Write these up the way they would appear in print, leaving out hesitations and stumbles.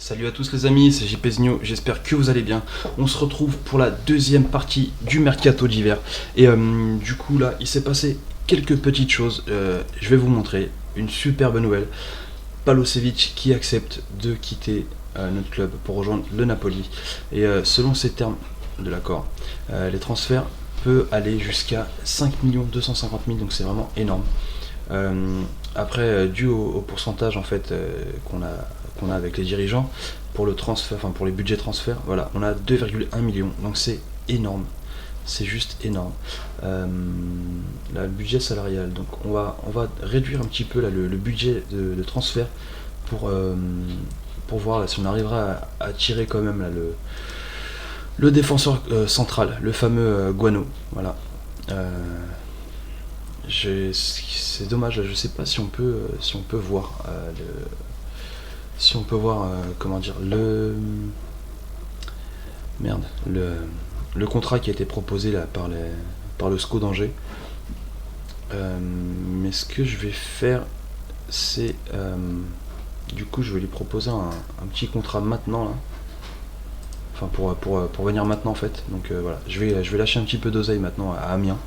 Salut à tous les amis, c'est JP Zigno, j'espère que vous allez bien. On se retrouve pour la deuxième partie du mercato d'hiver. Et du coup là, il s'est passé quelques petites choses. Je vais vous montrer une superbe nouvelle. Palosevic qui accepte de quitter notre club pour rejoindre le Napoli. Et selon ces termes de l'accord, les transferts peuvent aller jusqu'à 5 250 000, donc c'est vraiment énorme. Après, dû au pourcentage en fait qu'on a avec les dirigeants pour le transfert, enfin pour les budgets transferts, voilà, on a 2,1 millions, donc c'est énorme, c'est juste énorme. Là, le budget salarial, donc on va réduire un petit peu là, le budget de transfert pour voir là, si on arrivera à tirer quand même là, le défenseur central, le fameux Guano, voilà. C'est dommage, je sais pas si on peut voir comment dire le contrat qui a été proposé là par le SCO d'Angers. Mais ce que je vais faire, c'est du coup je vais lui proposer un petit contrat maintenant là. Enfin pour venir maintenant en fait. Donc voilà, je vais lâcher un petit peu d'oseille maintenant à Amiens.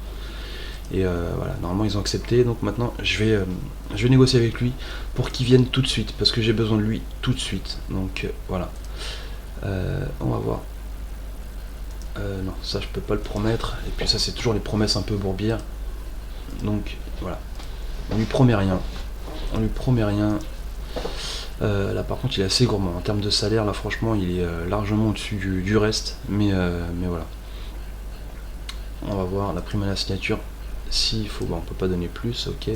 Et voilà, normalement ils ont accepté, donc maintenant je vais négocier avec lui pour qu'il vienne tout de suite, parce que j'ai besoin de lui tout de suite. Donc voilà, on va voir. Non, ça je peux pas le promettre, et puis ça c'est toujours les promesses un peu bourbières. Donc voilà, on lui promet rien. On lui promet rien. Là par contre il est assez gourmand en termes de salaire, là franchement il est largement au-dessus du reste, mais voilà. On va voir la prime à la signature. S'il faut, on peut pas donner plus, ok.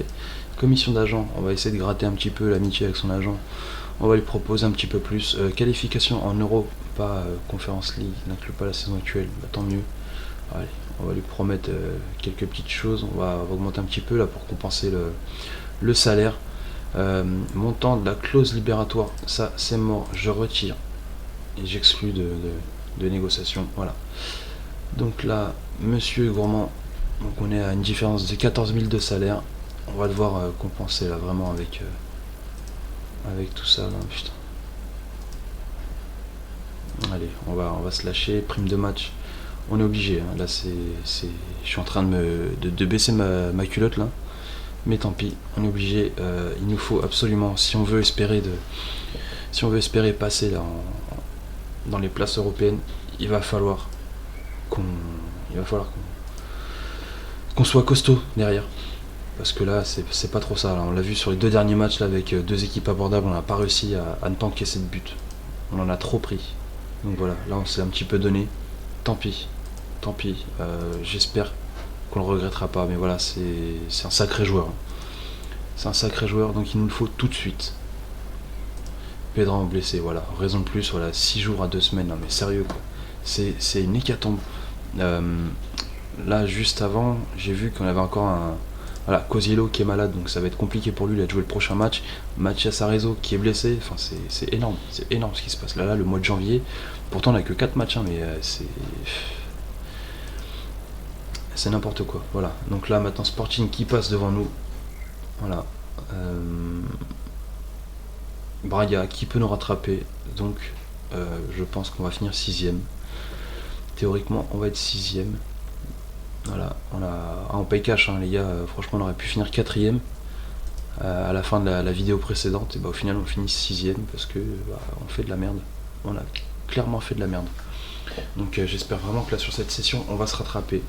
Commission d'agent, on va essayer de gratter un petit peu l'amitié avec son agent. On va lui proposer un petit peu plus. Qualification en Euro, pas Conference League, n'inclut pas la saison actuelle, bah, tant mieux. Allez, on va lui promettre quelques petites choses. On va augmenter un petit peu là pour compenser le salaire. Montant de la clause libératoire, ça c'est mort, je retire. Et j'exclus de négociation, voilà. Donc là, monsieur Gourmand, donc on est à une différence de 14 000 de salaire. On va devoir compenser là vraiment avec tout ça là, putain. Allez, on va se lâcher, prime de match. On est obligé, hein. Là je suis en train de baisser ma culotte là. Mais tant pis, on est obligé, il nous faut absolument, si on veut espérer passer là dans les places européennes, il va falloir qu'on soit costaud derrière, parce que là c'est pas trop ça là. On l'a vu sur les deux derniers matchs là, avec deux équipes abordables, on n'a pas réussi à ne pas encaisser de but, on en a trop pris. Donc voilà, là on s'est un petit peu donné, tant pis, j'espère qu'on le regrettera pas, mais voilà, c'est un sacré joueur, hein. C'est un sacré joueur, donc il nous le faut tout de suite. Pedran blessé, voilà, raison de plus, voilà, 6 jours à 2 semaines, non mais sérieux quoi, c'est une hécatombe. Là juste avant, j'ai vu qu'on avait encore voilà, Kozilo qui est malade, donc ça va être compliqué pour lui, il a joué le prochain match. Mathias Arezzo qui est blessé, enfin c'est énorme ce qui se passe là, le mois de janvier. Pourtant on n'a que 4 matchs, hein, mais c'est n'importe quoi, voilà. Donc là maintenant Sporting qui passe devant nous, voilà. Braga qui peut nous rattraper, donc je pense qu'on va finir 6ème. Théoriquement on va être 6ème. Voilà, on paye cash, hein, les gars, franchement on aurait pu finir 4ème à la fin de la vidéo précédente, et bah au final on finit 6ème parce que on fait de la merde, on a clairement fait de la merde. Donc j'espère vraiment que là sur cette session on va se rattraper,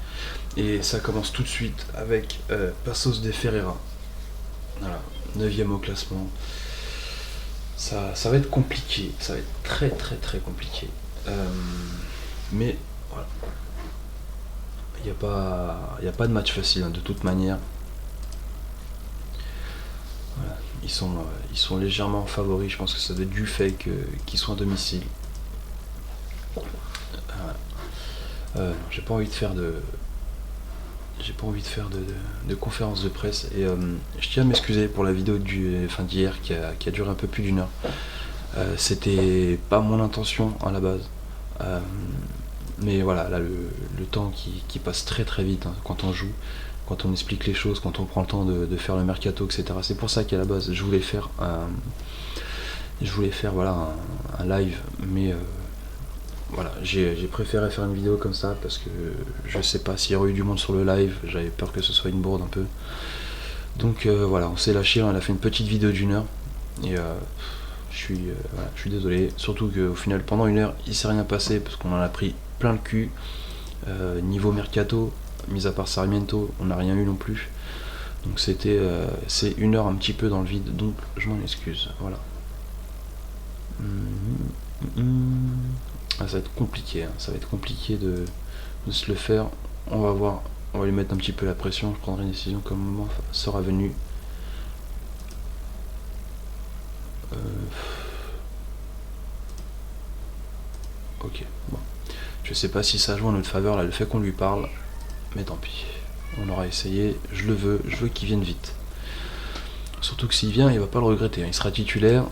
et ça commence tout de suite avec Passos de Ferreira, voilà, 9ème au classement. Ça va être compliqué, ça va être très très très compliqué, mais voilà. Il n'y a pas de match facile, hein, de toute manière. Voilà. Ils sont légèrement favoris, je pense que ça doit être du fait qu'ils sont à domicile. J'ai pas envie de faire de conférence de presse, et je tiens à m'excuser pour la vidéo d'hier qui a duré un peu plus d'1 heure. C'était pas mon intention à la base. Mais voilà, là le temps qui passe très très vite, hein, quand on joue, quand on explique les choses, quand on prend le temps de faire le mercato, etc. C'est pour ça qu'à la base je voulais faire Je voulais faire voilà, un live, mais voilà, j'ai préféré faire une vidéo comme ça parce que je sais pas s'il y aurait eu du monde sur le live, j'avais peur que ce soit une bourde un peu. Donc voilà, on s'est lâché, on a fait une petite vidéo d'1 heure et voilà, je suis désolé, surtout qu'au final pendant 1 heure il s'est rien passé parce qu'on en a pris plein le cul. Niveau mercato, mis à part Sarmiento, on n'a rien eu non plus. Donc c'est 1 heure un petit peu dans le vide, donc je m'en excuse. Voilà. Ah, ça va être compliqué, hein. Ça va être compliqué de se le faire. On va voir, on va lui mettre un petit peu la pression. Je prendrai une décision quand le moment sera venu. Ok, bon. Je sais pas si ça joue en notre faveur là, le fait qu'on lui parle, mais tant pis. On aura essayé, je veux qu'il vienne vite. Surtout que s'il vient, il va pas le regretter, hein. Il sera titulaire.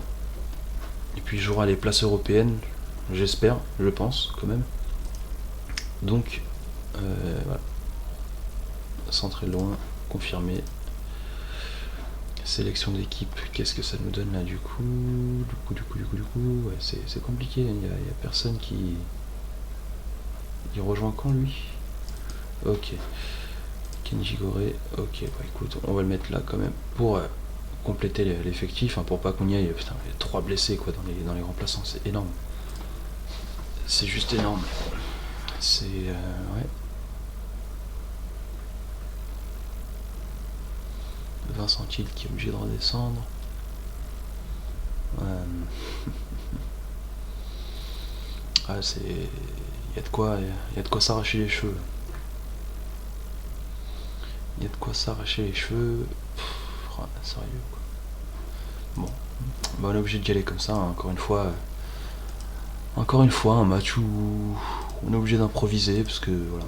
Et puis il jouera les places européennes, j'espère, je pense quand même. Donc voilà. Centré loin, confirmé. Sélection d'équipe, qu'est-ce que ça nous donne là du coup, ouais, c'est compliqué, il y a personne qui... Il rejoint quand lui? Ok. Kenji Goré, ok, bah écoute, on va le mettre là quand même pour compléter l'effectif, hein, pour pas qu'on y aille. Putain, il y a 3 blessés quoi dans les remplaçants, c'est énorme. C'est juste énorme. C'est... ouais. Vincent Hill qui est obligé de redescendre. Ah, c'est... Il y a de quoi s'arracher les cheveux. Il y a de quoi s'arracher les cheveux. Pff, sérieux quoi. Bon, bah, on est obligé d'y aller comme ça, hein. Encore une fois, un match où on est obligé d'improviser parce que voilà,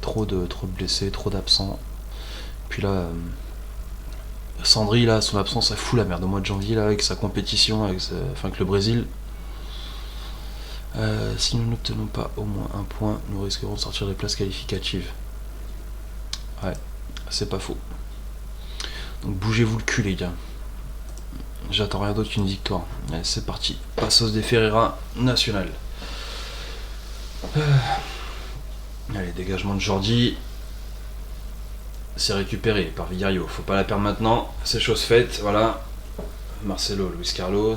trop de blessés, trop d'absents. Puis là, Sandri là, son absence, ça fout la merde au mois de janvier là avec sa compétition, avec le Brésil. Si nous n'obtenons pas au moins un point, nous risquerons de sortir des places qualificatives. Ouais, c'est pas faux. Donc bougez-vous le cul les gars. J'attends rien d'autre qu'une victoire. Allez, c'est parti. Passos de Ferreira, national. Allez, dégagement de Jordi. C'est récupéré par Vigario. Faut pas la perdre maintenant. C'est chose faite. Voilà. Marcelo, Luis Carlos.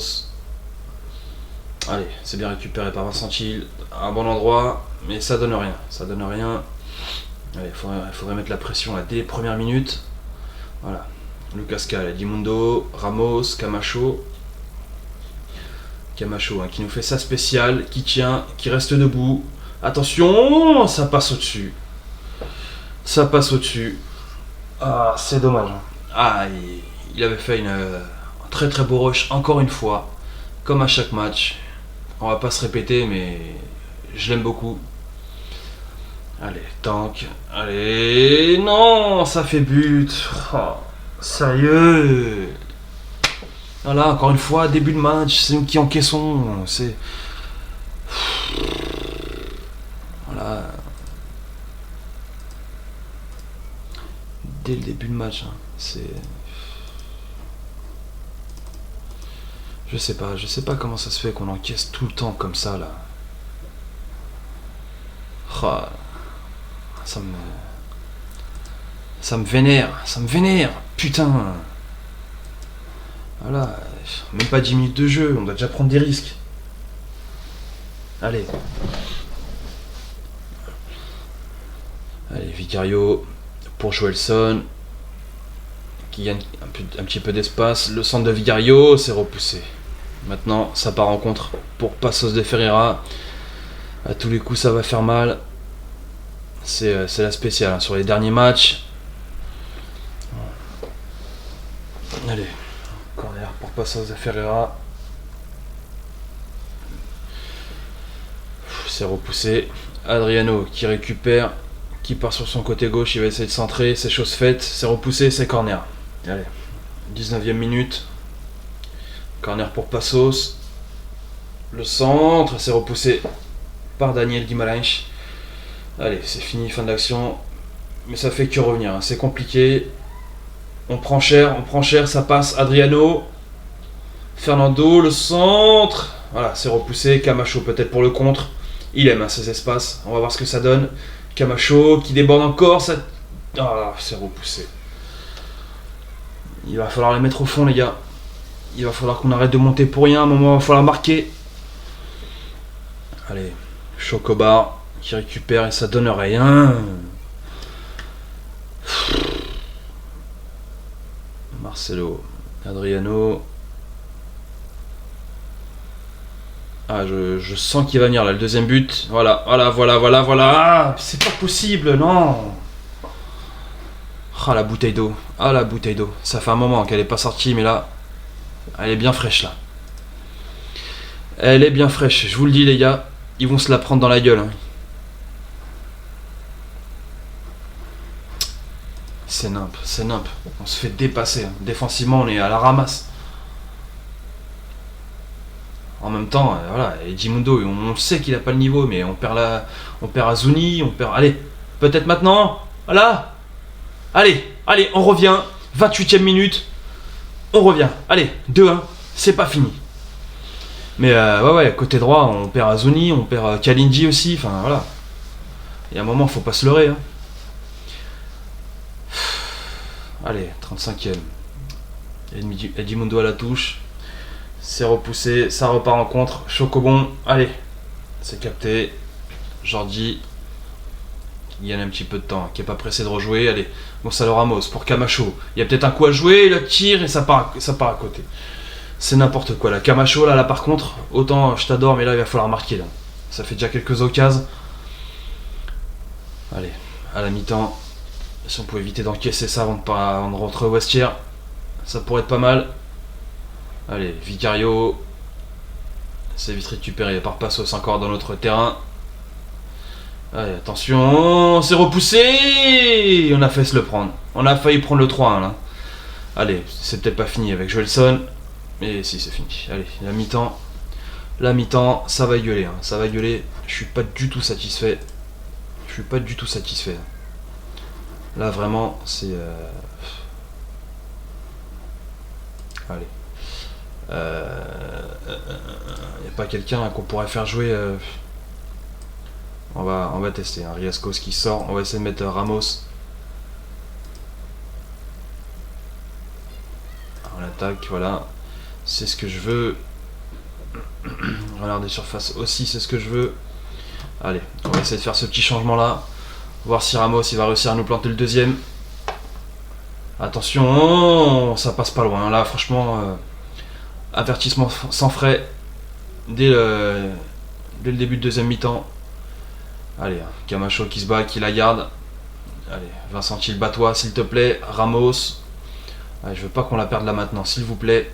Allez, c'est bien récupéré par Vincent Hill. À un bon endroit. Mais ça donne rien. Ça donne rien. Allez, faudrait mettre la pression là, dès les premières minutes. Voilà. Lucas Cal, Edmundo, Ramos, Camacho. Camacho hein, qui nous fait sa spéciale, qui tient, qui reste debout. Attention, ça passe au-dessus. Ça passe au-dessus. Ah, c'est dommage. Ah, il avait fait un très très beau rush, encore une fois. Comme à chaque match. On va pas se répéter, mais je l'aime beaucoup. Allez, tank. Allez, non, ça fait but. Oh, sérieux. Voilà, encore une fois, début de match, c'est nous qui encaissons. C'est... Voilà. Dès le début de match, hein, c'est... Je sais pas comment ça se fait qu'on encaisse tout le temps comme ça, là. Oh, ça me vénère, putain. Voilà, même pas 10 minutes de jeu, on doit déjà prendre des risques. Allez. Allez, Vicario pour Joelson, qui gagne un petit peu d'espace. Le centre de Vicario, c'est repoussé. Maintenant, ça part en contre pour Passos de Ferreira. À tous les coups, ça va faire mal. C'est la spéciale hein, sur les derniers matchs. Allez, corner pour Passos de Ferreira. C'est repoussé. Adriano qui récupère, qui part sur son côté gauche, il va essayer de centrer, c'est chose faite, c'est repoussé, c'est corner. Allez, 19e minute. Corner pour Passos. Le centre, c'est repoussé par Daniel Guimarães. Allez, c'est fini, fin d'action. Mais ça fait que revenir, hein. C'est compliqué. On prend cher, ça passe. Adriano. Fernando, le centre. Voilà, c'est repoussé. Camacho peut-être pour le contre. Il aime ces espaces. On va voir ce que ça donne. Camacho qui déborde encore. Ça... Ah, c'est repoussé. Il va falloir les mettre au fond, les gars. Il va falloir qu'on arrête de monter pour rien. À un moment, il va falloir marquer. Allez, Chocobar qui récupère et ça donne rien. Marcelo, Adriano. Ah, je sens qu'il va venir là, le deuxième but. Voilà. Ah, c'est pas possible, non. Ah, la bouteille d'eau. Ah, la bouteille d'eau. Ça fait un moment qu'elle est pas sortie, mais là, elle est bien fraîche là. Elle est bien fraîche, je vous le dis, les gars. Ils vont se la prendre dans la gueule. Hein. C'est nimp. On se fait dépasser. Hein. Défensivement, on est à la ramasse. En même temps, voilà, Edmundo, on sait qu'il a pas le niveau, mais on perd Azuni, on perd. Allez, peut-être maintenant. Voilà. Allez, on revient. 28e minute. On revient. Allez, 2-1. C'est pas fini. Mais ouais, côté droit, on perd Azuni, on perd Kalindi aussi. Enfin, voilà. Il y a un moment, faut pas se leurrer. Hein. Allez, 35e. Edmundo à la touche. C'est repoussé, ça repart en contre. Chocobon, allez. C'est capté. Jordi. Qui gagne un petit peu de temps, qui n'est pas pressé de rejouer. Allez, Gonzalo Ramos pour Camacho. Il y a peut-être un coup à jouer, le tire et ça part à côté. C'est n'importe quoi là. Camacho là par contre, autant je t'adore, mais là il va falloir marquer là. Ça fait déjà quelques occasions. Allez, à la mi-temps. Si on pouvait éviter d'encaisser ça avant de rentrer au vestiaire, ça pourrait être pas mal. Allez, Vicario. C'est vite récupéré par Passos encore dans notre terrain. Allez, attention, c'est repoussé. On a failli se le prendre. On a failli prendre le 3-1 là. Allez, c'est peut-être pas fini avec Joelson. Mais si, c'est fini. Allez, la mi-temps. La mi-temps, ça va gueuler. Hein. Ça va gueuler. Je suis pas du tout satisfait. Là, vraiment, c'est... Allez. Y a pas quelqu'un qu'on pourrait faire jouer... On va tester. Hein. Riascos qui sort. On va essayer de mettre Ramos. En attaque, voilà. C'est ce que je veux. Renard des surfaces aussi, c'est ce que je veux. Allez, on va essayer de faire ce petit changement là. Voir si Ramos il va réussir à nous planter le deuxième. Attention, ça passe pas loin. Là, franchement, avertissement sans frais dès le début de deuxième mi-temps. Allez, Camacho qui se bat, qui la garde. Allez, Vincent, bats-toi s'il te plaît. Ramos. Allez, je veux pas qu'on la perde là maintenant, s'il vous plaît.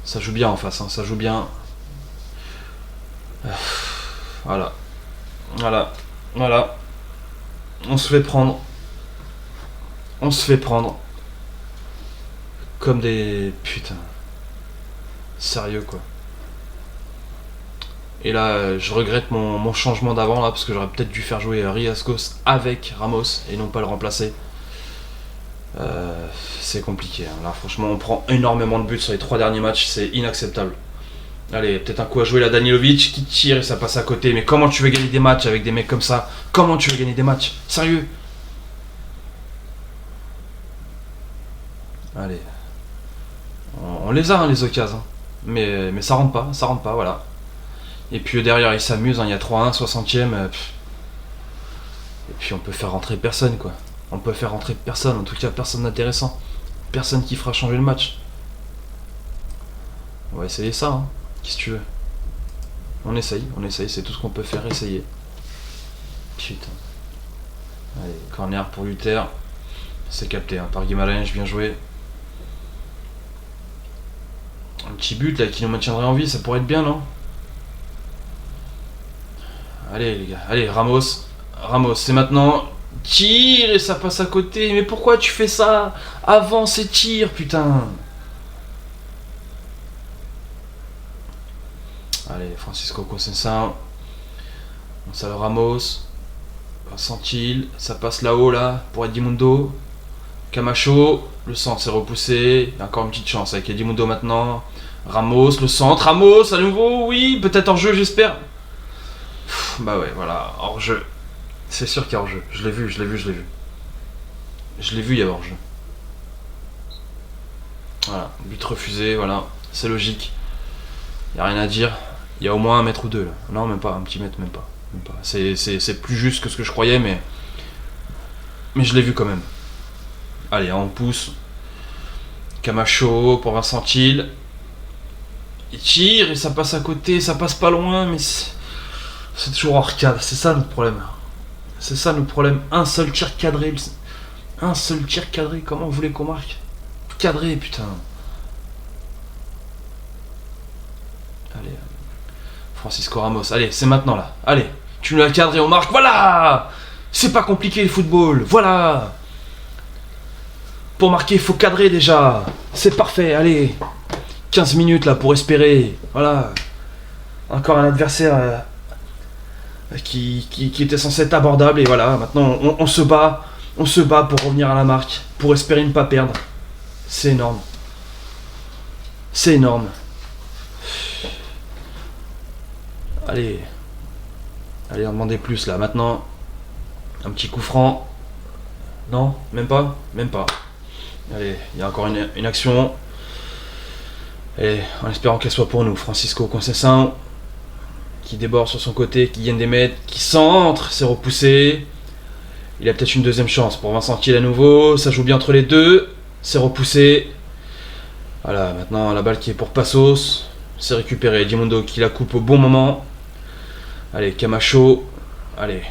Ça joue bien en face, hein, ça joue bien. Voilà. On se fait prendre. Comme des... Putain. Sérieux quoi. Et là, je regrette mon changement d'avant là, parce que j'aurais peut-être dû faire jouer Riascos avec Ramos et non pas le remplacer. C'est compliqué. Hein. Là, franchement, on prend énormément de buts sur les 3 derniers matchs, c'est inacceptable. Allez, peut-être un coup à jouer là, Danilovic qui tire et ça passe à côté. Mais comment tu veux gagner des matchs avec des mecs comme ça? Comment tu veux gagner des matchs? Sérieux? Allez. On les a, hein, les occasions. Mais ça rentre pas, voilà. Et puis derrière, ils s'amusent, hein, il y a 3-1, 60e. Et puis on peut faire rentrer personne, quoi. On peut faire rentrer personne, en tout cas personne d'intéressant. Personne qui fera changer le match. On va essayer ça, hein. Qu'est-ce que tu veux? On essaye, c'est tout ce qu'on peut faire, essayer. Putain. Allez, corner pour Luther. C'est capté, hein, par Guimarães, bien joué. Un petit but là qui nous maintiendrait en vie, ça pourrait être bien, non? Allez les gars, allez Ramos, c'est maintenant. Tire et ça passe à côté. Mais pourquoi tu fais ça? Avance et tire, putain. Allez, Francisco Conceição. Gonzalo Ramos. Vincent, ça passe là-haut là pour Edmundo. Camacho. Le centre s'est repoussé. Il y a encore une petite chance avec Edmundo maintenant. Ramos, le centre. Ramos à nouveau, oui. Peut-être hors jeu, j'espère. Bah ouais, voilà. Hors jeu. C'est sûr qu'il y a hors jeu. Je l'ai vu. Je l'ai vu, il y a hors jeu. Voilà. But refusé, voilà. C'est logique. Il n'y a rien à dire. Il y a au moins 1 mètre ou 2 là. Non, même pas. Un petit mètre, même pas. C'est plus juste que ce que je croyais, mais je l'ai vu quand même. Allez, on pousse. Camacho pour Vincent Thiel. Il tire et ça passe à côté, ça passe pas loin, mais c'est toujours hors cadre. C'est ça notre problème. C'est ça notre problème. Un seul tir cadré. Comment vous voulez qu'on marque? Cadré, putain. Allez. Francisco Ramos. Allez, c'est maintenant là. Allez. Tu nous l'as cadré, on marque. Voilà. C'est pas compliqué le football. Voilà. Pour marquer, il faut cadrer déjà. C'est parfait, allez. 15 minutes là pour espérer. Voilà. Encore un adversaire qui était censé être abordable. Et voilà, maintenant on se bat. On se bat pour revenir à la marque. Pour espérer ne pas perdre. C'est énorme. C'est énorme. Allez. Allez, en demander plus là. Maintenant, un petit coup franc. Non, même pas. Allez, il y a encore une action. Et en espérant qu'elle soit pour nous. Francisco Conceição qui déborde sur son côté, qui gagne des mètres, qui centre, c'est repoussé. Il a peut-être une deuxième chance pour Vincent Thiel à nouveau. Ça joue bien entre les deux. C'est repoussé. Voilà, maintenant la balle qui est pour Passos. C'est récupéré. Edmundo qui la coupe au bon moment. Allez, Camacho. Allez,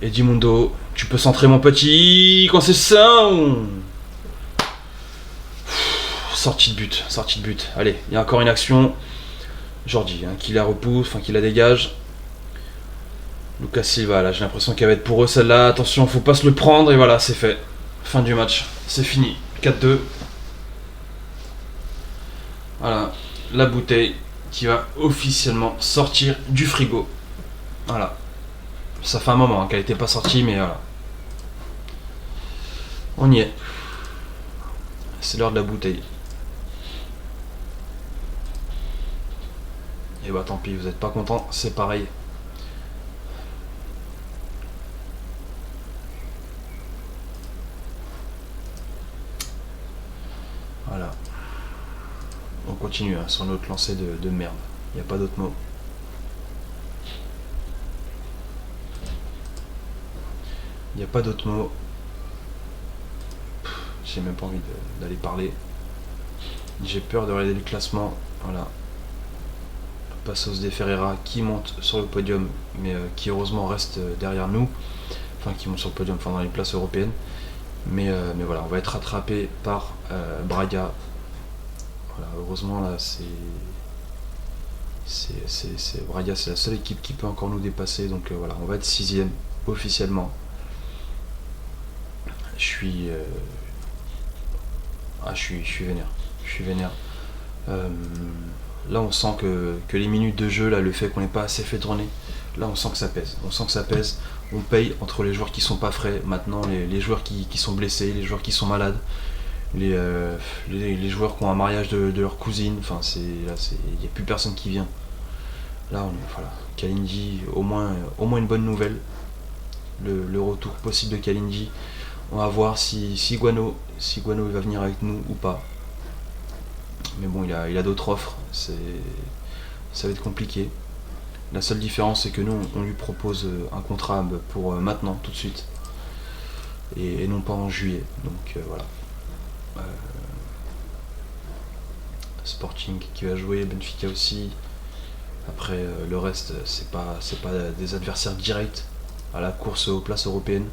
Edmundo. Tu peux centrer mon petit Conceição. Sortie de but. Allez, il y a encore une action. Jordi qui la repousse, qui la dégage. Lucas Silva, là j'ai l'impression qu'elle va être pour eux celle-là. Attention, faut pas se le prendre et voilà, c'est fait. Fin du match, c'est fini. 4-2. Voilà, la bouteille qui va officiellement sortir du frigo. Voilà. Ça fait un moment qu'elle n'était pas sortie, mais voilà. On y est. C'est l'heure de la bouteille. Et bah tant pis, vous n'êtes pas content, c'est pareil. Voilà. On continue sur notre lancée de merde. Il n'y a pas d'autre mot. J'ai même pas envie d'aller parler. J'ai peur de regarder le classement. Voilà. Passos de Ferreira qui monte sur le podium, mais qui heureusement reste derrière nous. Qui monte sur le podium, dans les places européennes. Mais voilà, on va être rattrapé par Braga. Voilà, heureusement là, Braga, c'est la seule équipe qui peut encore nous dépasser. Donc voilà, on va être 6ème officiellement. Je suis vénère. Là, on sent que les minutes de jeu, là, le fait qu'on n'ait pas assez fait tourner, là, on sent que ça pèse. On paye entre les joueurs qui sont pas frais, maintenant les joueurs qui sont blessés, les joueurs qui sont malades, les joueurs qui ont un mariage de leur cousine. Il n'y a plus personne qui vient. Là, voilà. Kalindi, au moins une bonne nouvelle. Le retour possible de Kalindi. On va voir si Guano il va venir avec nous ou pas. Mais bon, il a d'autres offres. Ça va être compliqué. La seule différence, c'est que nous, on lui propose un contrat pour maintenant, tout de suite. Et non pas en juillet. Donc voilà. Sporting qui va jouer, Benfica aussi. Après, le reste, c'est pas des adversaires directs à la course aux places européennes.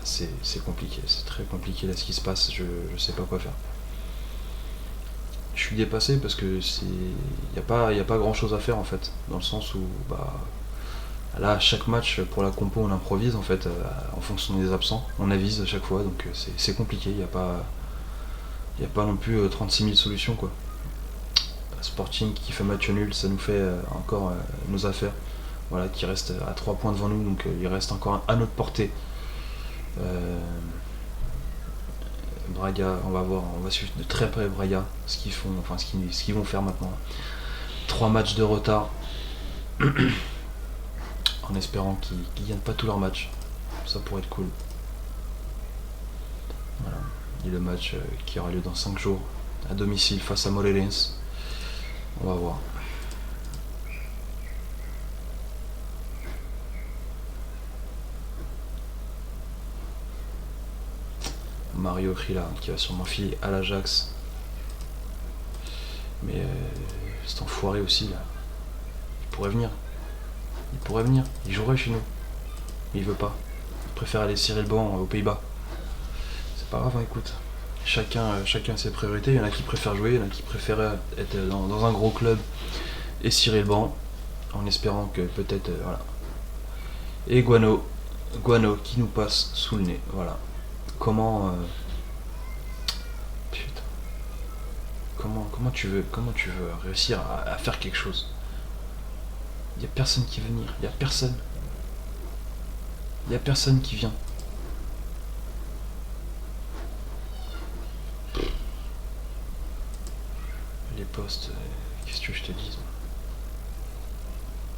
C'est compliqué, c'est très compliqué là ce qui se passe, je sais pas quoi faire. Je suis dépassé parce que y a pas grand chose à faire en fait, dans le sens où là chaque match pour la compo on improvise en fait en fonction des absents, on avise à chaque fois, donc c'est compliqué, y a pas non plus 36 000 solutions quoi. Sporting qui fait match nul, ça nous fait encore nos affaires, qui reste à 3 points devant nous, donc il reste encore à notre portée. Braga, on va voir, on va suivre de très près Braga, ce qu'ils font, enfin ce qu'ils vont faire maintenant. 3 matchs de retard, en espérant qu'ils gagnent pas tous leurs matchs. Ça pourrait être cool. Voilà. Et le match qui aura lieu dans 5 jours, à domicile face à Morelense. On va voir. Mario Krila qui va sûrement filer à l'Ajax. Mais cet enfoiré aussi là. Il pourrait venir. Il jouerait chez nous. Mais il veut pas. Il préfère aller cirer le banc aux Pays-Bas. C'est pas grave, hein, écoute. Chacun a ses priorités. Il y en a qui préfèrent jouer, il y en a qui préfèrent être dans un gros club et cirer le banc. En espérant que peut-être. Voilà. Et Guano qui nous passe sous le nez. Voilà. Comment. Putain. Comment tu veux réussir à faire quelque chose? Il y a personne qui veut venir. Il y a personne. Il y a personne qui vient. Les postes, qu'est-ce que je te dise?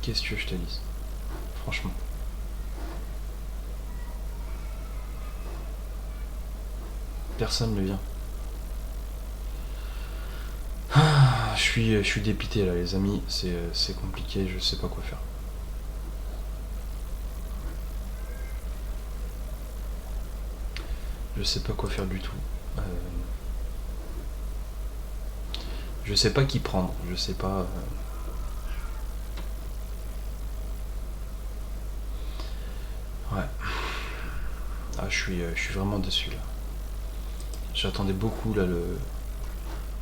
Qu'est-ce que je te dise? Franchement. Personne ne vient. Je suis dépité là les amis, c'est compliqué, je sais pas quoi faire. Je sais pas quoi faire du tout. Je sais pas qui prendre, je sais pas. Ouais. Ah, je suis vraiment déçu là. J'attendais beaucoup là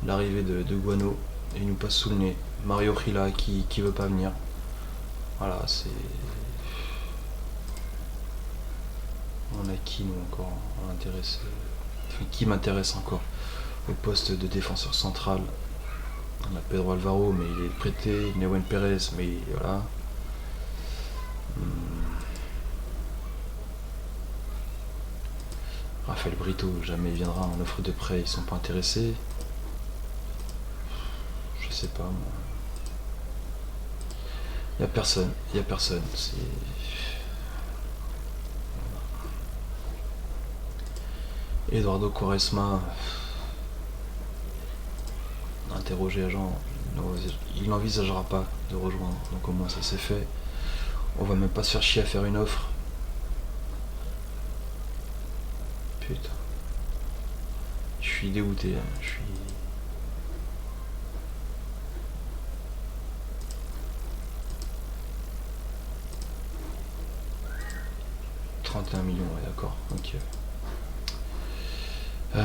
l'arrivée de Guano et il nous passe sous le nez. Mario Krila qui veut pas venir. Voilà, c'est. On a qui nous encore intéressé. Enfin, qui m'intéresse encore au poste de défenseur central? On a Pedro Alvaro, mais il est prêté. Neuen Perez, mais voilà. Rafael Brito, jamais il viendra en offre de prêt, ils sont pas intéressés. Je sais pas moi. Y a personne. C'est. Eduardo Quaresma, interrogé agent, il n'envisagera pas de rejoindre, donc au moins ça c'est fait. On va même pas se faire chier à faire une offre. Putain. Je suis dégoûté, hein. Je suis. « 31 millions, ouais, d'accord, ok. Ouais.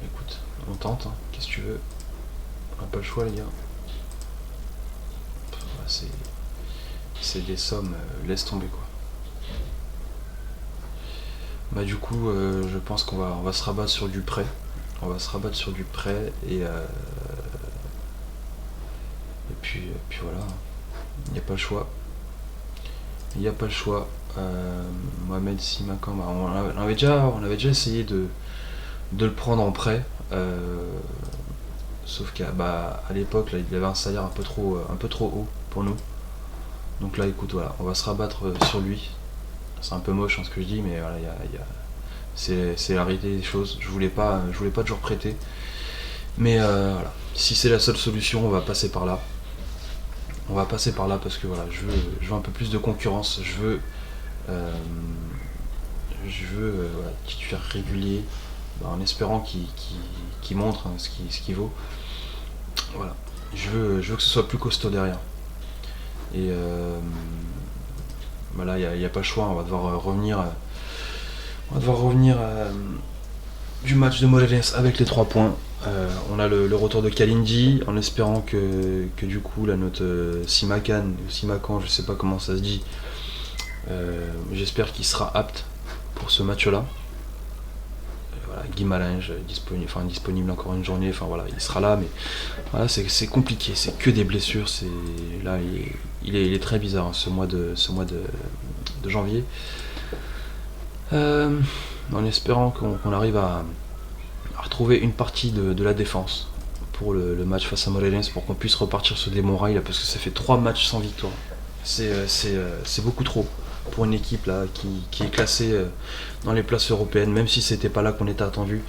Écoute, on tente, hein. Qu'est-ce que tu veux? On n'a pas le choix, les gars. C'est des sommes, laisse tomber quoi. Bah du coup, je pense qu'on va se rabattre sur du prêt. On va se rabattre sur du prêt et puis voilà. Il n'y a pas le choix. Mohamed Simakan, bah, on avait déjà essayé de le prendre en prêt. Sauf qu'à l'époque, là, il avait un salaire un peu trop haut pour nous. Donc là, écoute, voilà, on va se rabattre sur lui. C'est un peu moche hein, ce que je dis, mais voilà, c'est la réalité des choses. Je voulais pas toujours prêter. Mais voilà, si c'est la seule solution, on va passer par là. Parce que voilà, je veux un peu plus de concurrence. Je veux voilà, titulaire régulier, en espérant qu'il montre hein, ce qu'il vaut. Voilà, je veux que ce soit plus costaud derrière. Et voilà, il n'y a pas le choix, on va devoir revenir. Du match de Morelense avec les 3 points. On a le retour de Kalindi en espérant que du coup la note Simakan ou Simakan, je sais pas comment ça se dit, j'espère qu'il sera apte pour ce match là. Voilà, Guimarães disponible encore une journée, enfin voilà, il sera là, mais voilà, c'est compliqué, c'est que des blessures, là il est très bizarre, hein, ce mois de janvier. En espérant qu'on arrive à retrouver une partie de la défense pour le match face à Moreirense, pour qu'on puisse repartir sur des bons rails là, parce que ça fait 3 matchs sans victoire. C'est beaucoup trop pour une équipe là qui est classée dans les places européennes, même si c'était pas là qu'on était attendu.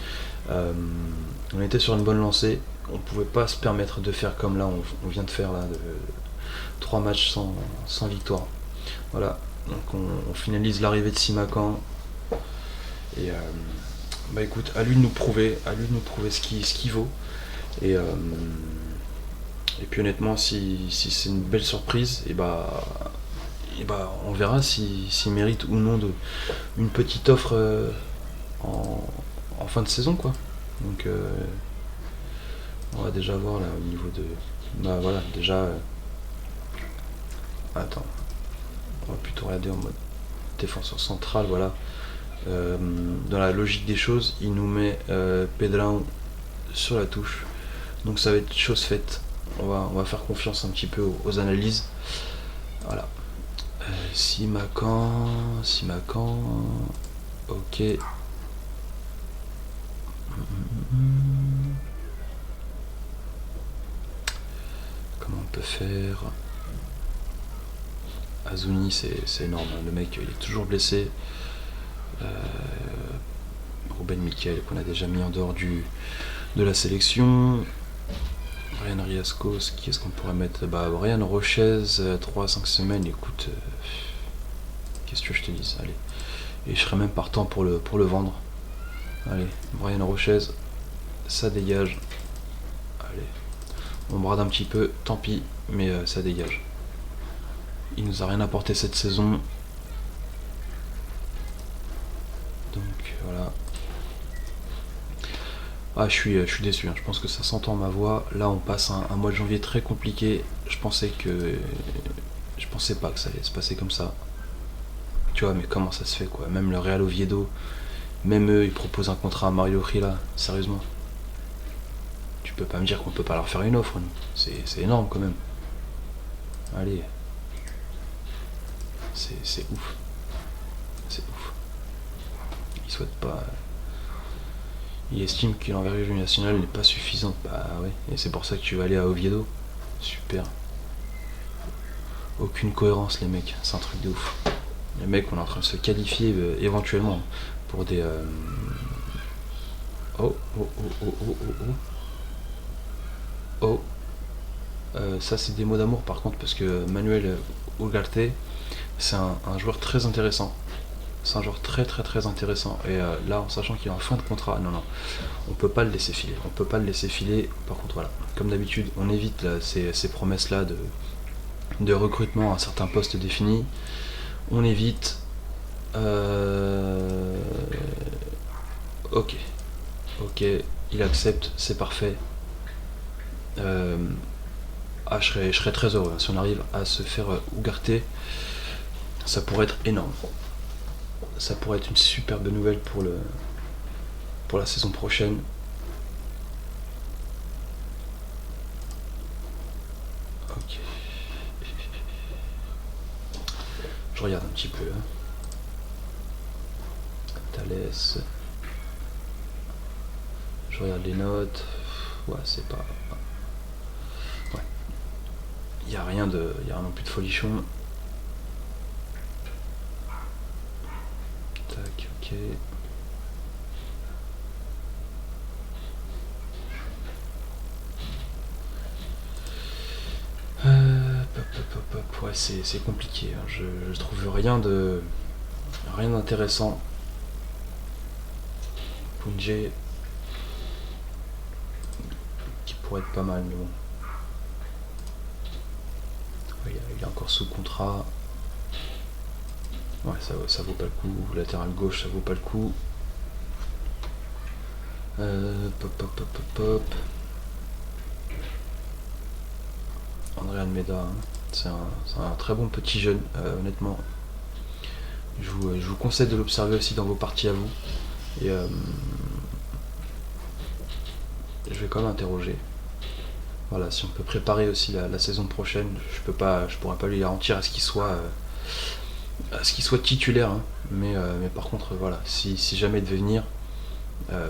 On était sur une bonne lancée, on pouvait pas se permettre de faire comme là on vient de faire là, 3 matchs sans victoire. Voilà, donc on finalise l'arrivée de Simakan et bah écoute, à lui de nous prouver ce qu'il vaut. Et puis honnêtement, si c'est une belle surprise, et bah on verra s'il mérite ou non une petite offre en fin de saison, quoi. Donc on va déjà voir là au niveau de... Bah voilà, déjà... Attends, on va plutôt regarder en mode défenseur central, voilà. Dans la logique des choses, il nous met Pedrão sur la touche. Donc ça va être chose faite. On va faire confiance un petit peu aux analyses. Voilà. Simakan. Ok. Comment on peut faire? Azuni, c'est énorme. Hein. Le mec, il est toujours blessé. Ruben Miquel, qu'on a déjà mis en dehors de la sélection. Ryan Riascos, qui est-ce qu'on pourrait mettre? Bah, Ryan Rochez, 3 à 5 semaines, écoute, qu'est-ce que je te dis? Allez. Et je serais même partant pour le vendre. Allez, Ryan Rochez, ça dégage. Allez, on brade un petit peu, tant pis, mais ça dégage. Il nous a rien apporté cette saison. Donc voilà. Ah, je suis déçu, hein. Je pense que ça s'entend ma voix. Là, on passe un mois de janvier très compliqué. Je pensais pas que ça allait se passer comme ça. Tu vois, mais comment ça se fait, quoi? Même le Real Oviedo, même eux, ils proposent un contrat à Mario Rila. Sérieusement. Tu peux pas me dire qu'on peut pas leur faire une offre, nous. C'est énorme, quand même. Allez. C'est ouf. C'est ouf. Ils souhaitent pas... Il estime que l'envergure nationale n'est pas suffisante. Bah ouais, et c'est pour ça que tu vas aller à Oviedo. Super. Aucune cohérence, les mecs, c'est un truc de ouf. Les mecs, on est en train de se qualifier éventuellement pour des... Ça, c'est des mots d'amour par contre, parce que Manuel Ugarte, c'est un joueur très intéressant. C'est un joueur très très très intéressant. Et là, en sachant qu'il est en fin de contrat, non, on peut pas le laisser filer. Par contre, voilà, comme d'habitude, on évite là, ces promesses-là de recrutement à un certain poste défini. On évite. Ok, il accepte, c'est parfait. Je serais très heureux si on arrive à se faire Ugarte. Ça pourrait être énorme. Ça pourrait être une superbe nouvelle pour la saison prochaine. Ok. Je regarde un petit peu. Hein. Thalès. Je regarde les notes. Ouais, c'est pas... Ouais. Il n'y a rien non plus de folichon. Tac, ok. Ouais, c'est compliqué. Hein. Je trouve rien d'intéressant. Punjé qui pourrait être pas mal, mais bon. Ouais, il est encore sous contrat. Ouais, ça vaut pas le coup. Latéral gauche, ça vaut pas le coup. Pop. André Almeida, hein. C'est un très bon petit jeune, honnêtement. Je vous conseille de l'observer aussi dans vos parties à vous. Et je vais quand même interroger. Voilà, si on peut préparer aussi la saison prochaine, je pourrais pas lui garantir à ce qu'il soit titulaire, hein. Mais par contre, voilà, si jamais il devait venir,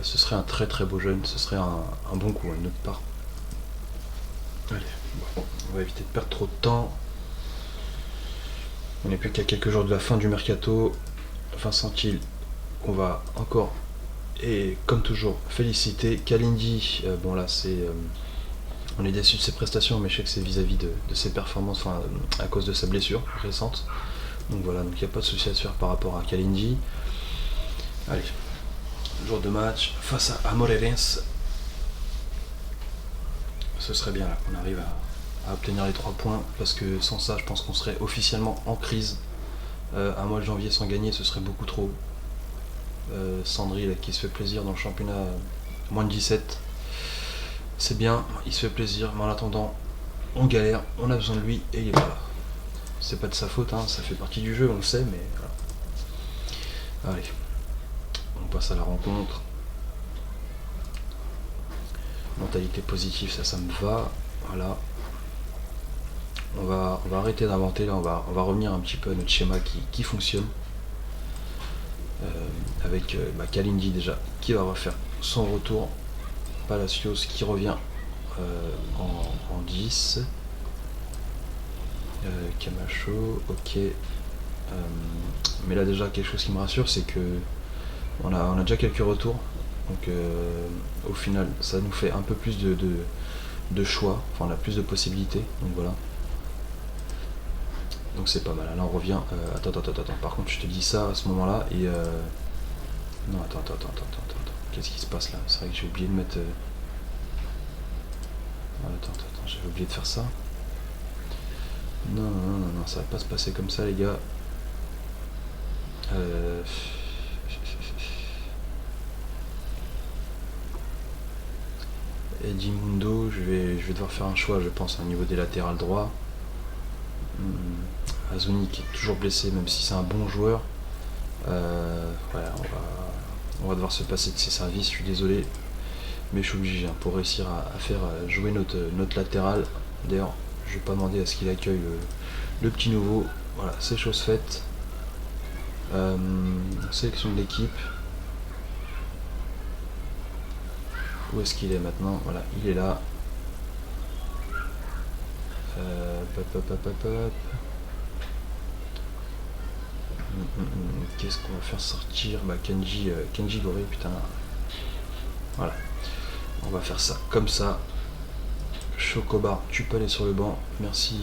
ce serait un très très beau jeune, ce serait un bon coup, hein, de notre part. Allez, bon, on va éviter de perdre trop de temps. On n'est plus qu'à quelques jours de la fin du mercato. Vincent Thiel, qu'on va encore, et comme toujours, féliciter. Kalindi, bon là on est déçu de ses prestations, mais je sais que c'est vis-à-vis de ses performances, enfin à cause de sa blessure récente. Donc voilà, donc il n'y a pas de souci à se faire par rapport à Kalindi. Allez, jour de match face à Moreirense. Ce serait bien là qu'on arrive à obtenir les 3 points, parce que sans ça, je pense qu'on serait officiellement en crise. Un mois de janvier sans gagner, ce serait beaucoup trop. Sandri là, qui se fait plaisir dans le championnat, moins de 17. C'est bien, il se fait plaisir, mais en attendant, on galère, on a besoin de lui et il est pas là. C'est pas de sa faute, hein, ça fait partie du jeu, on le sait, mais voilà. Allez, on passe à la rencontre. Mentalité positive, ça me va. Voilà. On va arrêter d'inventer, là, on va revenir un petit peu à notre schéma qui fonctionne. Avec Kalindi déjà, qui va refaire son retour. Palacios qui revient en 10. Camacho, ok. Mais là déjà quelque chose qui me rassure, c'est que on a déjà quelques retours. Donc au final ça nous fait un peu plus de choix, enfin on a plus de possibilités. Donc voilà. Donc c'est pas mal. Là on revient. Attends. Par contre je te dis ça à ce moment là et non attends. Qu'est-ce qui se passe là? C'est vrai que j'ai oublié de mettre. Attends, j'avais oublié de faire ça. Non, ça va pas se passer comme ça les gars. Edmundo, je vais devoir faire un choix, je pense, au niveau des latérales droits. Azoni qui est toujours blessé, même si c'est un bon joueur. Voilà, on va devoir se passer de ses services, je suis désolé. Mais je suis obligé, hein, pour réussir à faire jouer notre latéral. D'ailleurs, je vais pas demander à ce qu'il accueille le petit nouveau. Voilà, c'est chose faite. Sélection de l'équipe. Où est-ce qu'il est maintenant? Voilà, il est là. Qu'est-ce qu'on va faire sortir? Kenji Goré, putain. Voilà. On va faire ça comme ça. Chocobar, tu peux aller sur le banc. Merci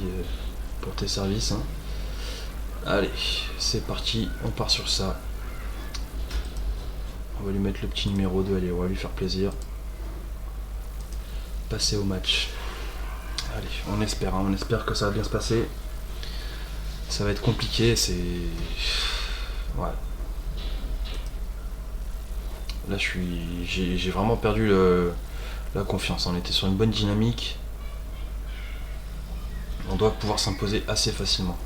pour tes services. Hein. Allez, c'est parti. On part sur ça. On va lui mettre le petit numéro 2. Allez, on va lui faire plaisir. Passer au match. Allez, on espère que ça va bien se passer. Ça va être compliqué, c'est... Ouais. Là, j'ai vraiment perdu la confiance. On était sur une bonne dynamique. On doit pouvoir s'imposer assez facilement.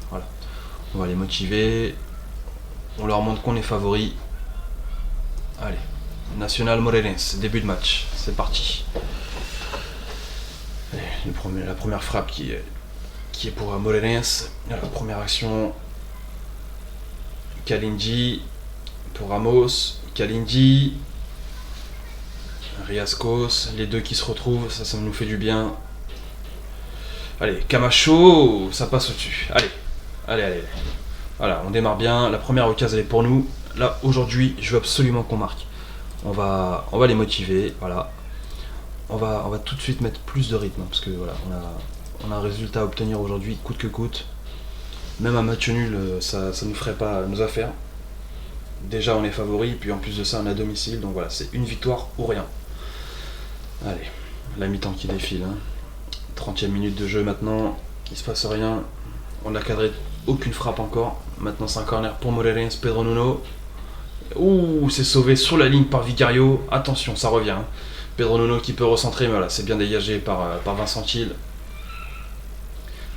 Voilà. On va les motiver. On leur montre qu'on est favori. Allez. Nacional Moreirense, début de match. C'est parti. Allez, la première frappe qui est pour Moreirense. La première action. Kalindi pour Ramos. Kalindi. Riascos. Les deux qui se retrouvent. Ça nous fait du bien. Allez, Camacho. Ça passe au-dessus. Allez. Voilà, on démarre bien. La première occasion elle est pour nous. Là, aujourd'hui, je veux absolument qu'on marque. On va les motiver. Voilà. On va tout de suite mettre plus de rythme. Parce que voilà, on a un résultat à obtenir aujourd'hui, coûte que coûte. Même un match nul, ça nous ferait pas nos affaires. Déjà, on est favori. Puis en plus de ça, on est à domicile. Donc voilà, c'est une victoire ou rien. Allez, la mi-temps qui défile. Hein. 30e minute de jeu maintenant. Il se passe rien. On n'a cadré aucune frappe encore. Maintenant, c'est un corner pour Moreirense. Pedro Nuno. Ouh, c'est sauvé sur la ligne par Vicario. Attention, ça revient. Hein. Pedro Nuno qui peut recentrer, mais voilà, c'est bien dégagé par Vincent Thiel.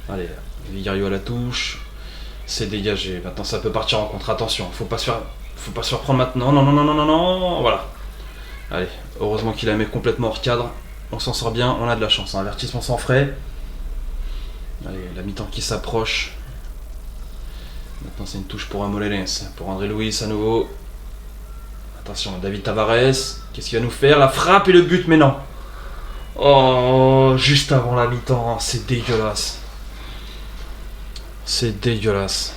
Allez, Vicario à la touche. C'est dégagé. Maintenant, ça peut partir en contre. Attention, faut pas se faire prendre maintenant. Non. Voilà. Allez, heureusement qu'il a mis complètement hors cadre. On s'en sort bien, on a de la chance. Un avertissement sans frais. Allez, la mi-temps qui s'approche. Maintenant c'est une touche pour un Morelense. Pour André Luis à nouveau. Attention, David Tavares. Qu'est-ce qu'il va nous faire? La frappe et le but, mais non. Oh, juste avant la mi-temps, c'est dégueulasse. C'est dégueulasse.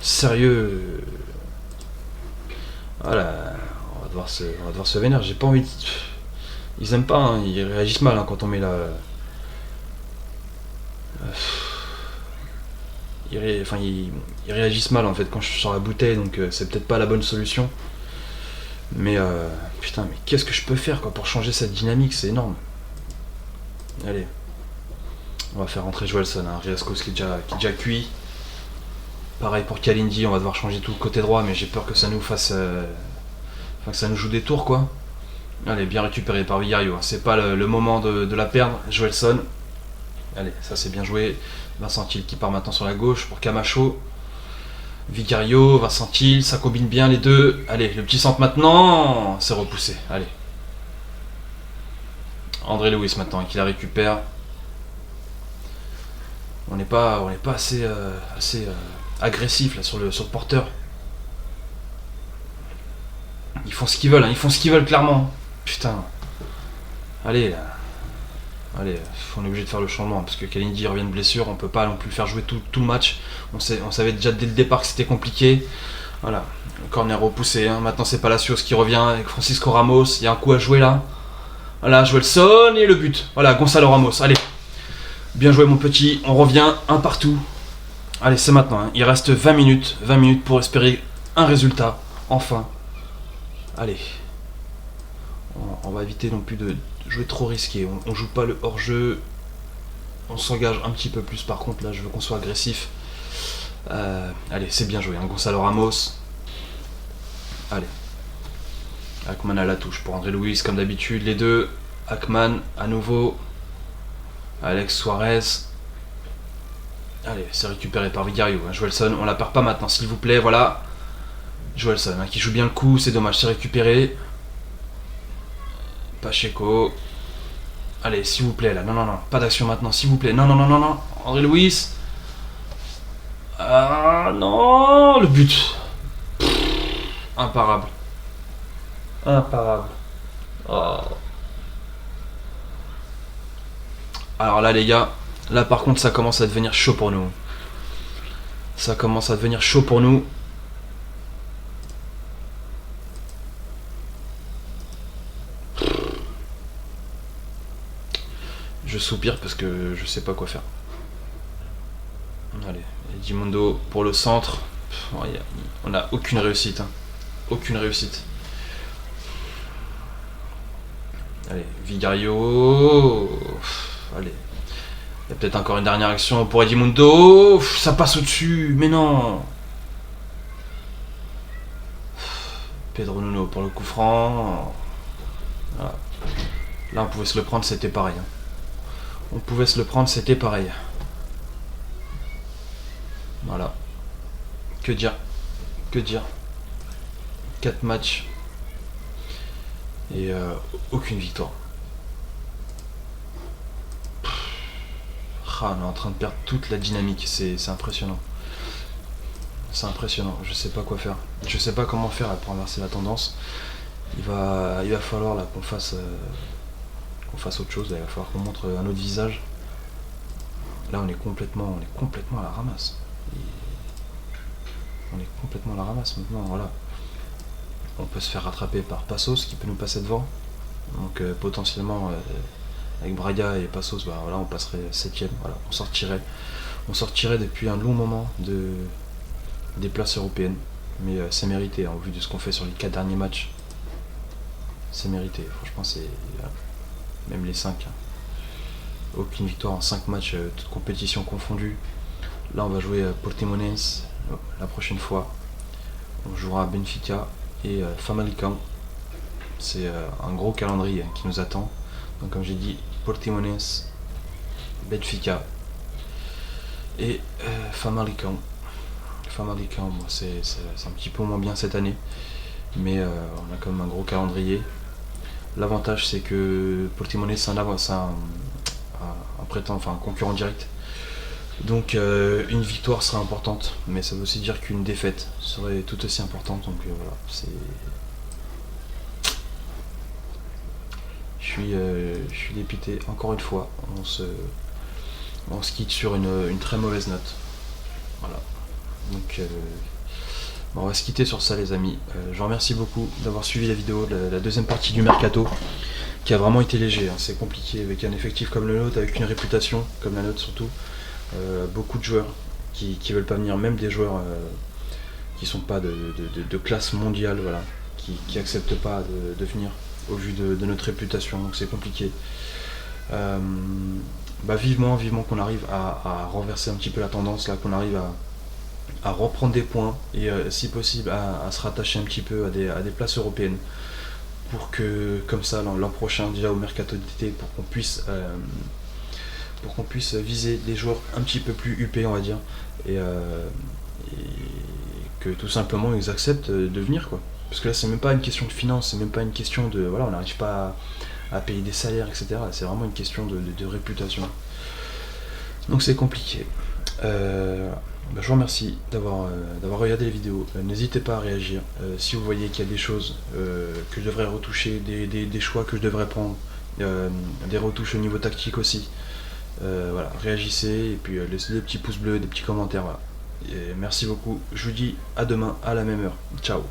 Sérieux. Voilà, on va devoir se vénérer. J'ai pas envie de... Ils aiment pas, hein. Ils réagissent mal hein, quand on met la... Ils réagissent mal en fait quand je suis sur la bouteille, donc c'est peut-être pas la bonne solution. Mais putain, mais qu'est-ce que je peux faire quoi, pour changer cette dynamique? C'est énorme. Allez. On va faire rentrer Joelson, hein. Riascos qui est déjà cuit. Pareil pour Kalindi, on va devoir changer tout le côté droit, mais j'ai peur que ça nous fasse... que ça nous joue des tours quoi. Allez, bien récupéré par Vigario. C'est pas le moment de la perdre. Joelson. Allez, ça c'est bien joué. Vincent Thiel qui part maintenant sur la gauche pour Camacho. Vigario, Vincent Thiel, ça combine bien les deux. Allez, le petit centre maintenant. C'est repoussé. Allez. André Lewis maintenant qui la récupère. On n'est pas assez agressif là sur le porteur. Ils font ce qu'ils veulent, hein. Ils font ce qu'ils veulent clairement. Putain. Allez là. Allez, on est obligé de faire le changement hein, parce que Kalindi revient de blessure, on peut pas non plus faire jouer tout le match. On savait déjà dès le départ que c'était compliqué. Voilà, le corner repoussé. Hein. Maintenant c'est Palacios qui revient avec Francisco Ramos. Il y a un coup à jouer là. Voilà, Joelson et le but. Voilà, Gonzalo Ramos. Allez, bien joué mon petit. On revient un partout. Allez, c'est maintenant. Hein. Il reste 20 minutes pour espérer un résultat. Enfin. Allez. On va éviter non plus de jouer trop risqué. On joue pas le hors-jeu. On s'engage un petit peu plus par contre. Là, je veux qu'on soit agressif. Allez, c'est bien joué. Hein. Gonzalo Ramos. Allez. Ackman à la touche pour André Luis comme d'habitude. Les deux. Ackman à nouveau. Alex Suarez. Allez, c'est récupéré par Vigario. Hein. Joelson, on la perd pas maintenant, s'il vous plaît. Voilà. Joelson hein, qui joue bien le coup. C'est dommage, c'est récupéré. Pacheco. Allez, s'il vous plaît, là. Non, non, non. Pas d'action maintenant, s'il vous plaît. Non, non, non, non, non. André Luis. Ah, non. Le but. Imparable. Imparable. Oh. Alors là, les gars. Là, par contre, ça commence à devenir chaud pour nous. Ça commence à devenir chaud pour nous. Je soupire parce que je sais pas quoi faire. Allez, Edmundo pour le centre. On n'a aucune réussite. Hein. Aucune réussite. Allez, Vigario. Allez. Il y a peut-être encore une dernière action pour Edmundo. Ça passe au-dessus, mais non. Pedro Nuno pour le coup franc. Voilà. Là, on pouvait se le prendre, c'était pareil. Hein. On pouvait se le prendre, c'était pareil. Voilà. Que dire? Que dire? 4 matchs. Et aucune victoire. On est en train de perdre toute la dynamique. C'est impressionnant. C'est impressionnant. Je sais pas quoi faire. Je sais pas comment faire pour inverser la tendance. Il va falloir là qu'on fasse autre chose. Là, il va falloir qu'on montre un autre visage. Là, on est complètement à la ramasse. On est complètement à la ramasse maintenant. Voilà. On peut se faire rattraper par Passos qui peut nous passer devant. Donc potentiellement avec Braga et Passos, bah, voilà, on passerait 7ème. Voilà, on sortirait depuis un long moment des places européennes. Mais c'est mérité, hein, au vu de ce qu'on fait sur les 4 derniers matchs. C'est mérité, franchement c'est... Même les 5. Hein. Aucune victoire en 5 matchs, toutes compétitions confondues. Là on va jouer Portimonense la prochaine fois. On jouera Benfica et Famalicão. C'est un gros calendrier qui nous attend. Donc comme j'ai dit, Portimonense, Benfica et Famalicão. Famalicão, bon, c'est un petit peu moins bien cette année. mais on a quand même un gros calendrier. L'avantage c'est que Portimonense c'est un concurrent direct. Donc une victoire serait importante, mais ça veut aussi dire qu'une défaite serait tout aussi importante. Donc voilà, je suis dépité encore une fois. On se quitte sur une très mauvaise note. Voilà. Donc on va se quitter sur ça les amis. Je vous remercie beaucoup d'avoir suivi la vidéo, la deuxième partie du mercato, qui a vraiment été léger. Hein. C'est compliqué avec un effectif comme le nôtre, avec une réputation comme la nôtre surtout. Beaucoup de joueurs qui veulent pas venir, même des joueurs qui sont pas de classe mondiale, voilà, qui acceptent pas de venir au vu de notre réputation, donc c'est compliqué. Vivement qu'on arrive à renverser un petit peu la tendance, là, qu'on arrive à reprendre des points et si possible à se rattacher un petit peu à des places européennes pour que comme ça l'an prochain déjà au mercato d'été pour qu'on puisse viser des joueurs un petit peu plus huppés on va dire et que tout simplement ils acceptent de venir quoi. Parce que là c'est même pas une question de finance, c'est même pas une question de voilà on n'arrive pas à payer des salaires etc. C'est vraiment une question de réputation. Donc c'est compliqué. Je vous remercie d'avoir regardé les vidéos. N'hésitez pas à réagir si vous voyez qu'il y a des choses que je devrais retoucher, des choix que je devrais prendre, des retouches au niveau tactique aussi. Voilà, réagissez et puis laissez des petits pouces bleus, des petits commentaires. Voilà. Et merci beaucoup. Je vous dis à demain à la même heure. Ciao.